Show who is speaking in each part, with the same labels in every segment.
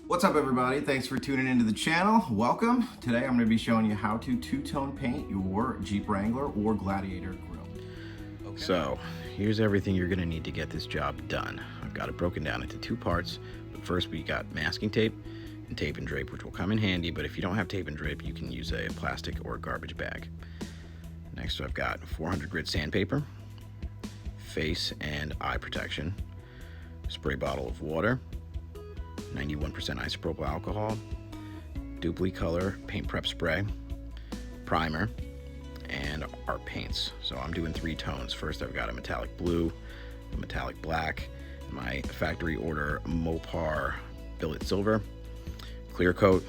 Speaker 1: What's up everybody? Thanks for tuning into the channel. Welcome. Today I'm going to be showing you how to two-tone paint your Jeep Wrangler or Gladiator Grille.
Speaker 2: Okay. So here's everything you're going to need to get this job done. I've got it broken down into two parts. But first we got masking tape and tape and drape, which will come in handy, but if you don't have tape and drape, you can use a plastic or garbage bag. Next I've got 400 grit sandpaper, face and eye protection, spray bottle of water, 91% isopropyl alcohol, Dupli-Color paint prep spray, primer, and our paints. So I'm doing three tones. First I've got a metallic blue, a metallic black, my factory order Mopar billet silver, clear coat,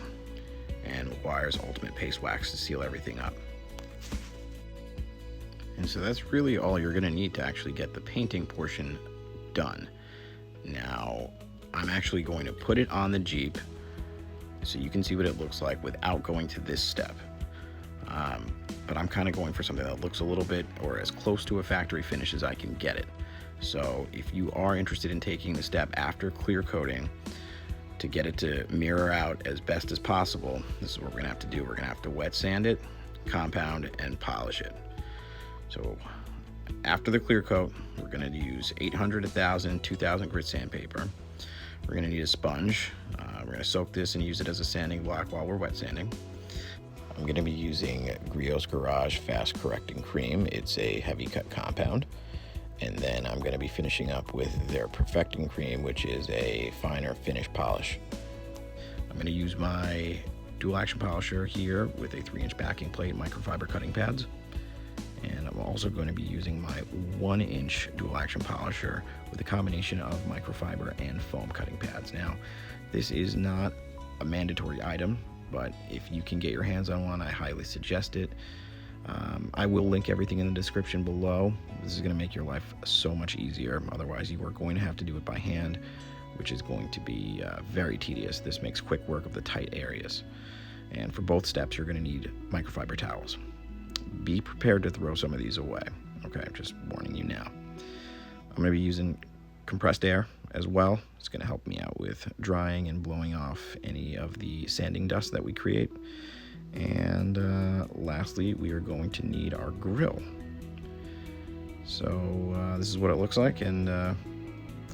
Speaker 2: and Wire's ultimate paste wax to seal everything up. And so that's really all you're going to need to actually get the painting portion done. Now I'm actually going to put it on the Jeep so you can see what it looks like without going to this step. But I'm kind of going for something that looks a little bit or as close to a factory finish as I can get it. So if you are interested in taking the step after clear coating to get it to mirror out as best as possible, this is what we're gonna have to do. We're gonna have to wet sand it, compound, and polish it. So after the clear coat, we're gonna use 800, 1000, 2000 grit sandpaper. We're going to need a sponge. We're going to soak this and use it as a sanding block while we're wet sanding. I'm going to be using Grille's Garage Fast Correcting Cream. It's a heavy cut compound. And then I'm going to be finishing up with their Perfecting Cream, which is a finer finish polish. I'm going to use my dual action polisher here with a 3-inch backing plate, microfiber cutting pads. And I'm also going to be using my 1-inch dual action polisher with a combination of microfiber and foam cutting pads. Now, this is not a mandatory item, but if you can get your hands on one, I highly suggest it. I will link everything in the description below. This is going to make your life so much easier. Otherwise, you are going to have to do it by hand, which is going to be very tedious. This makes quick work of the tight areas. And for both steps, you're going to need microfiber towels. Be prepared to throw some of these away. Okay, I'm just warning you now. I'm going to be using compressed air as well. It's going to help me out with drying and blowing off any of the sanding dust that we create. And lastly, we are going to need our grill. So this is what it looks like, and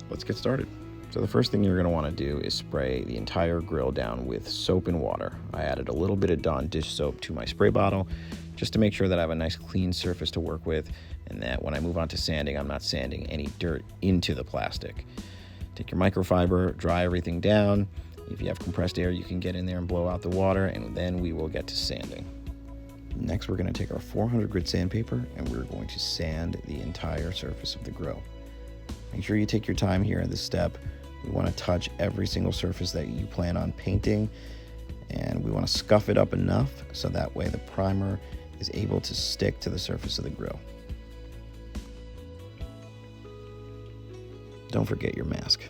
Speaker 2: let's get started. So the first thing you're going to want to do is spray the entire grill down with soap and water. I added a little bit of Dawn dish soap to my spray bottle just to make sure that I have a nice clean surface to work with, and that when I move on to sanding, I'm not sanding any dirt into the plastic. Take your microfiber, dry everything down. If you have compressed air, you can get in there and blow out the water, and then we will get to sanding. Next, we're going to take our 400 grit sandpaper and we're going to sand the entire surface of the grill. Make sure you take your time here at this step. We want to touch every single surface that you plan on painting, and we want to scuff it up enough so that way the primer is able to stick to the surface of the grill. Don't forget your mask.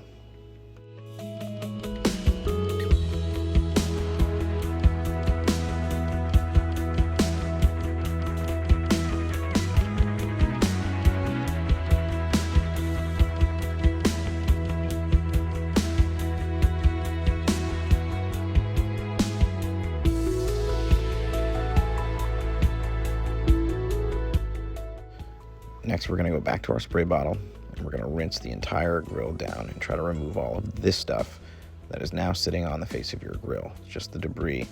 Speaker 2: Next, we're going to go back to our spray bottle and we're going to rinse the entire grill down and try to remove all of this stuff that is now sitting on the face of your grill. It's just the debris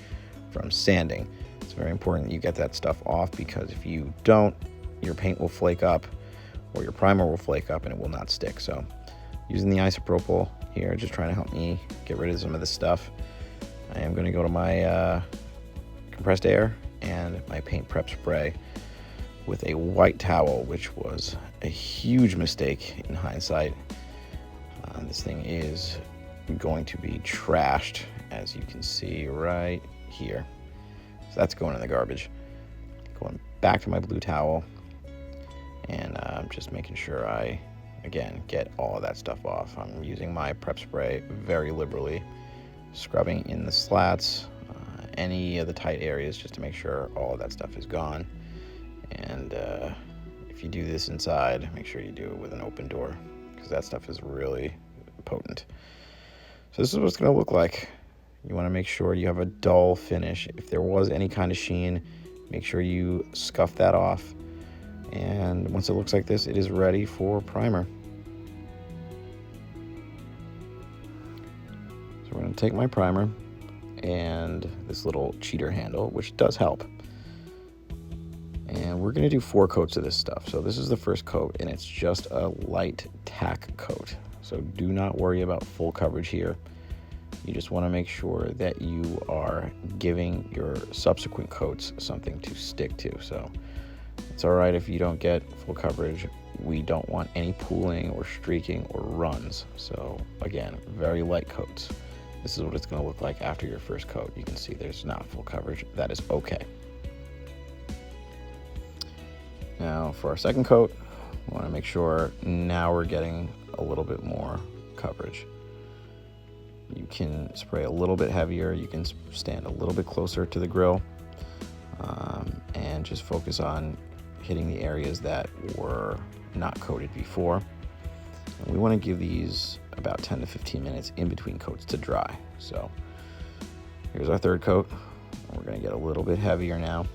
Speaker 2: from sanding. It's very important that you get that stuff off, because if you don't, your paint will flake up or your primer will flake up and it will not stick. So using the isopropyl here, just trying to help me get rid of some of this stuff. I am going to go to my compressed air and my paint prep spray with a white towel, which was a huge mistake in hindsight. This thing is going to be trashed, as you can see right here. So that's going in the garbage. Going back to my blue towel, and I'm just making sure I, again, get all of that stuff off. I'm using my prep spray very liberally, scrubbing in the slats, any of the tight areas, just to make sure all of that stuff is gone. And if you do this inside, make sure you do it with an open door, because that stuff is really potent. So this is what it's going to look like. You want to make sure you have a dull finish. If there was any kind of sheen, make sure you scuff that off. And once it looks like this, it is ready for primer. So we're going to take my primer and this little cheater handle, which does help. And we're going to do 4 coats of this stuff. So this is the first coat, and it's just a light tack coat. So do not worry about full coverage here. You just want to make sure that you are giving your subsequent coats something to stick to. So it's all right if you don't get full coverage. We don't want any pooling or streaking or runs. So again, very light coats. This is what it's going to look like after your first coat. You can see there's not full coverage. That is okay. Now for our second coat, we want to make sure now we're getting a little bit more coverage. You can spray a little bit heavier. You can stand a little bit closer to the grill and just focus on hitting the areas that were not coated before. And we want to give these about 10 to 15 minutes in between coats to dry. So here's our third coat. We're going to get a little bit heavier now.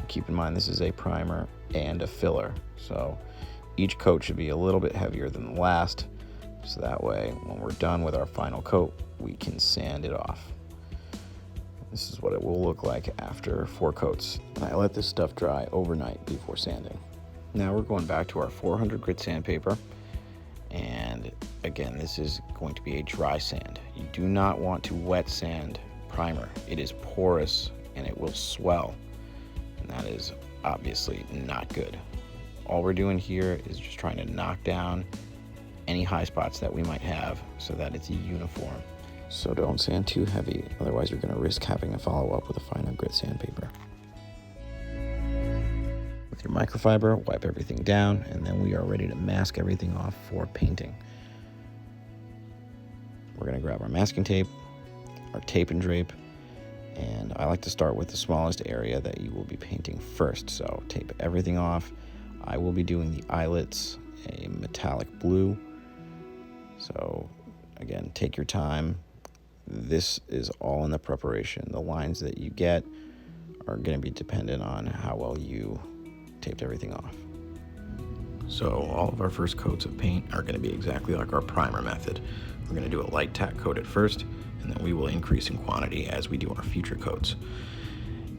Speaker 2: Keep in mind this is a primer and a filler, so each coat should be a little bit heavier than the last, so that way when we're done with our final coat we can sand it off. This is what it will look like after 4 coats, and I let this stuff dry overnight before sanding. Now we're going back to our 400 grit sandpaper, and again this is going to be a dry sand. You do not want to wet sand primer. It is porous and it will swell. That is obviously not good. All we're doing here is just trying to knock down any high spots that we might have so that it's uniform. So don't sand too heavy, otherwise you're going to risk having to follow up with a finer grit sandpaper. With your microfiber, wipe everything down, and then we are ready to mask everything off for painting. We're going to grab our masking tape, our tape and drape, and I like to start with the smallest area that you will be painting first. So tape everything off. I will be doing the eyelets, a metallic blue. So again, take your time. This is all in the preparation. The lines that you get are going to be dependent on how well you taped everything off. So all of our first coats of paint are going to be exactly like our primer method. We're going to do a light tack coat at first, and then we will increase in quantity as we do our future coats.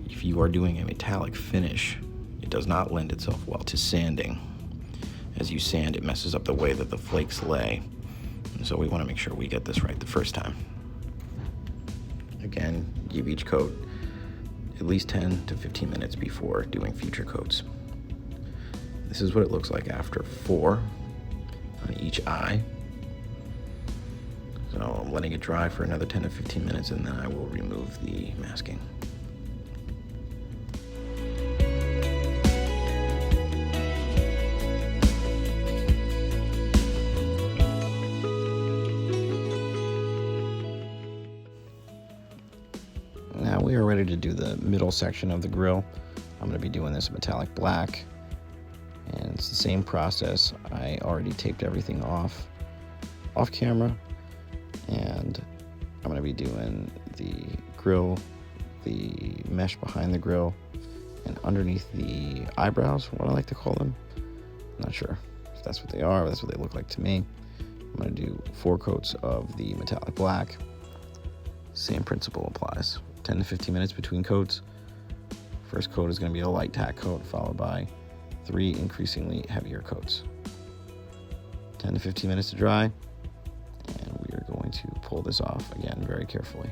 Speaker 2: If you are doing a metallic finish, it does not lend itself well to sanding. As you sand, it messes up the way that the flakes lay. And so we want to make sure we get this right the first time. Again, give each coat at least 10 to 15 minutes before doing future coats. This is what it looks like after 4 on each eye. So I'm letting it dry for another 10 to 15 minutes, and then I will remove the masking. Now we are ready to do the middle section of the grill. I'm going to be doing this metallic black, and it's the same process. I already taped everything off camera. And I'm going to be doing the grill, the mesh behind the grill, and underneath the eyebrows, what I like to call them. I'm not sure if that's what they are, but that's what they look like to me. I'm going to do 4 coats of the metallic black. Same principle applies. 10 to 15 minutes between coats. First coat is going to be a light tack coat, followed by 3 increasingly heavier coats. 10 to 15 minutes to dry. And we are going to pull this off again very carefully.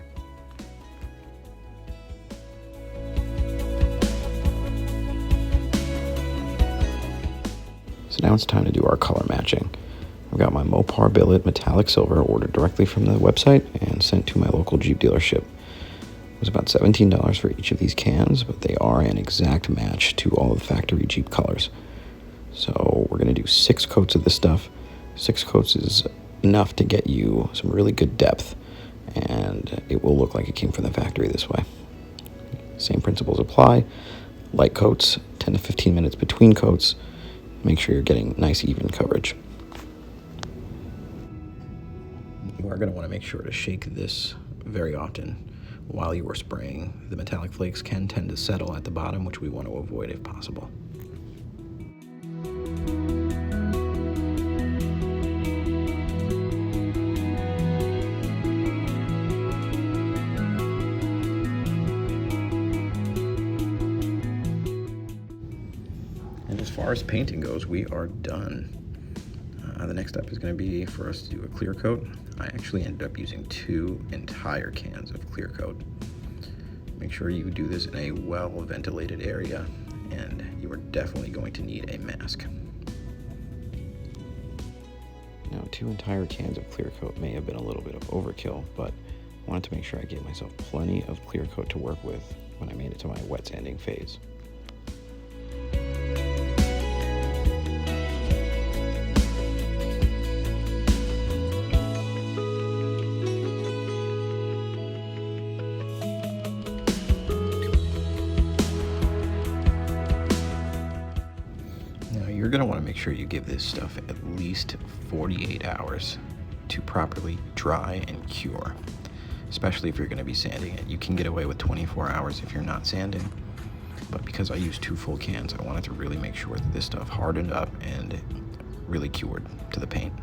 Speaker 2: So now it's time to do our color matching. I've got my Mopar billet metallic silver ordered directly from the website and sent to my local Jeep dealership. It was about $17 for each of these cans, but they are an exact match to all of the factory Jeep colors. So we're going to do 6 coats of this stuff. 6 coats is enough to get you some really good depth, and it will look like it came from the factory this way. Same principles apply. Light coats, 10 to 15 minutes between coats. Make sure you're getting nice even coverage. You are going to want to make sure to shake this very often while you are spraying. The metallic flakes can tend to settle at the bottom, which we want to avoid if possible. And as far as painting goes, we are done. The next step is going to be for us to do a clear coat. I actually ended up using 2 entire cans of clear coat. Make sure you do this in a well-ventilated area, and you are definitely going to need a mask. Now, 2 entire cans of clear coat may have been a little bit of overkill, but I wanted to make sure I gave myself plenty of clear coat to work with when I made it to my wet sanding phase. You're going to want to make sure you give this stuff at least 48 hours to properly dry and cure, especially if you're going to be sanding it. You can get away with 24 hours if you're not sanding, but because I used 2 full cans, I wanted to really make sure that this stuff hardened up and really cured to the paint.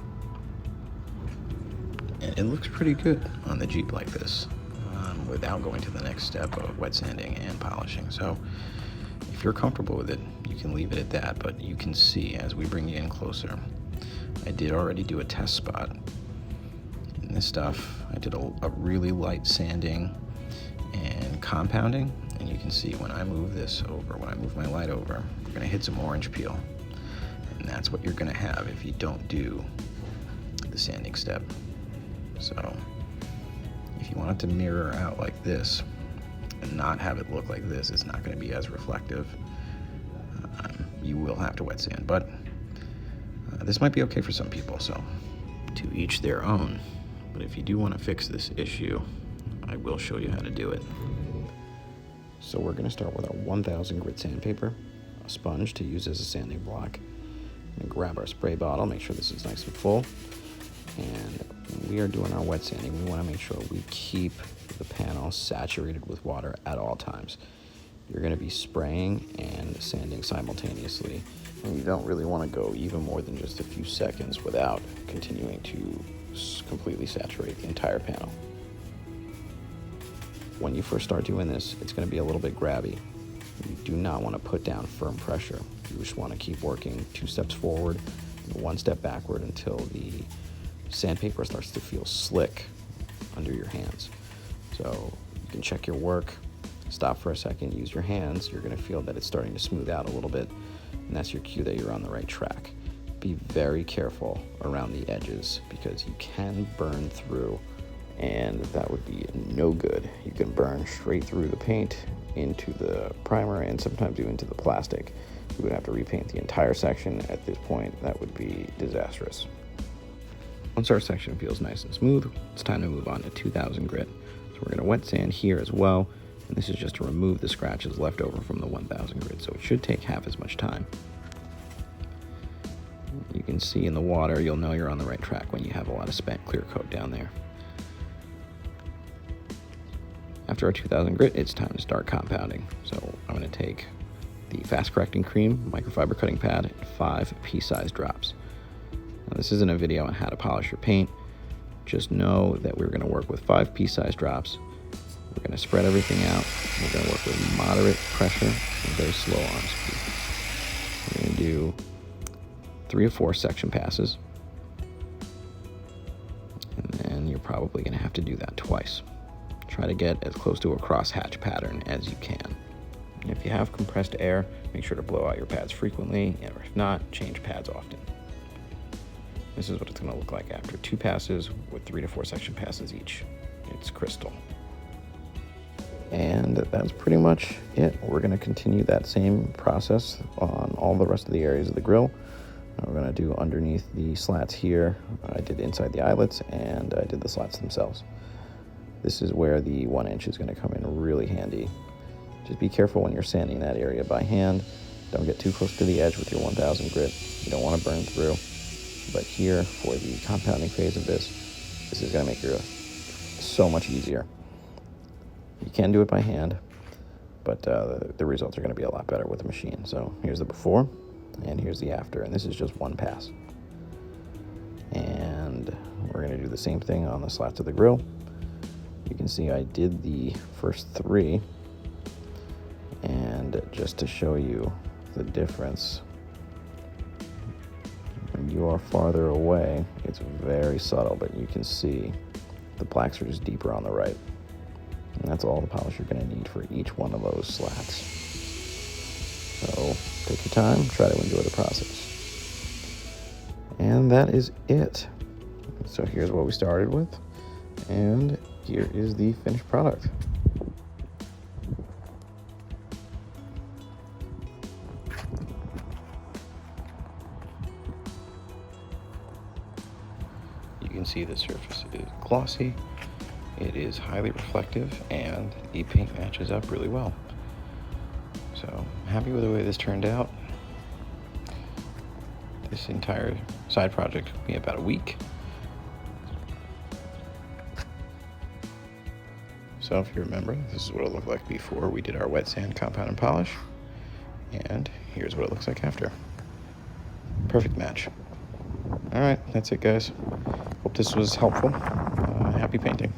Speaker 2: And it looks pretty good on the Jeep like this, without going to the next step of wet sanding and polishing. So if you're comfortable with it, you can leave it at that, but you can see as we bring you in closer, I did already do a test spot. In this stuff, I did a really light sanding and compounding, and you can see when I move this over, when I move my light over, you're gonna hit some orange peel. And that's what you're gonna have if you don't do the sanding step. So if you want it to mirror out like this, and not have it look like this, it's not going to be as reflective. You will have to wet sand, but this might be okay for some people, so to each their own. But if you do want to fix this issue, I will show you how to do it. So we're going to start with our 1000 grit sandpaper, a sponge to use as a sanding block. I'm going to grab our spray bottle, make sure this is nice and full, and when we are doing our wet sanding, we want to make sure we keep the panel saturated with water at all times. You're going to be spraying and sanding simultaneously, and you don't really want to go even more than just a few seconds without continuing to completely saturate the entire panel. When you first start doing this, it's going to be a little bit grabby. You do not want to put down firm pressure. You just want to keep working 2 steps forward and 1 step backward until the sandpaper starts to feel slick under your hands. So you can check your work, stop for a second, use your hands. You're going to feel that it's starting to smooth out a little bit, and that's your cue that you're on the right track. Be very careful around the edges because you can burn through, and that would be no good. You can burn straight through the paint into the primer and sometimes even into the plastic. You would have to repaint the entire section at this point. That would be disastrous. Once our section feels nice and smooth, it's time to move on to 2000 grit. So we're going to wet sand here as well, and this is just to remove the scratches left over from the 1000 grit, so it should take half as much time. You can see in the water, you'll know you're on the right track when you have a lot of spent clear coat down there. After our 2000 grit, it's time to start compounding. So I'm going to take the fast correcting cream, microfiber cutting pad, and 5 pea-sized drops. Now, this isn't a video on how to polish your paint. Just know that we're going to work with 5 pea-sized drops. We're going to spread everything out. We're going to work with moderate pressure and very slow arm speed. We're going to do 3 or 4 section passes. And then you're probably going to have to do that twice. Try to get as close to a crosshatch pattern as you can. And if you have compressed air, make sure to blow out your pads frequently, or if not, change pads often. This is what it's going to look like after 2 passes with 3 to 4 section passes each. It's crystal. And that's pretty much it. We're going to continue that same process on all the rest of the areas of the grill. We're going to do underneath the slats here. I did inside the eyelets, and I did the slats themselves. This is where the 1 inch is going to come in really handy. Just be careful when you're sanding that area by hand. Don't get too close to the edge with your 1000 grit. You don't want to burn through. But here, for the compounding phase of this This is going to make your so much easier. You can do it by hand, but the results are going to be a lot better with the machine. So here's the before, and here's the after, and this is just one pass. And we're going to do the same thing on the slats of the grill. You can see I did the first 3, and just to show you the difference, when you are farther away, it's very subtle, but you can see the blacks are just deeper on the right. And that's all the polish you're going to need for each one of those slats. So take your time, try to enjoy the process. And that is it. So here's what we started with, and here is the finished product. You can see the surface is glossy, it is highly reflective, and the paint matches up really well. So I'm happy with the way this turned out. This entire side project took me about a week. So if you remember, this is what it looked like before we did our wet sand, compound, and polish. And here's what it looks like after. Perfect match. All right, that's it, guys. Hope this was helpful. Happy painting.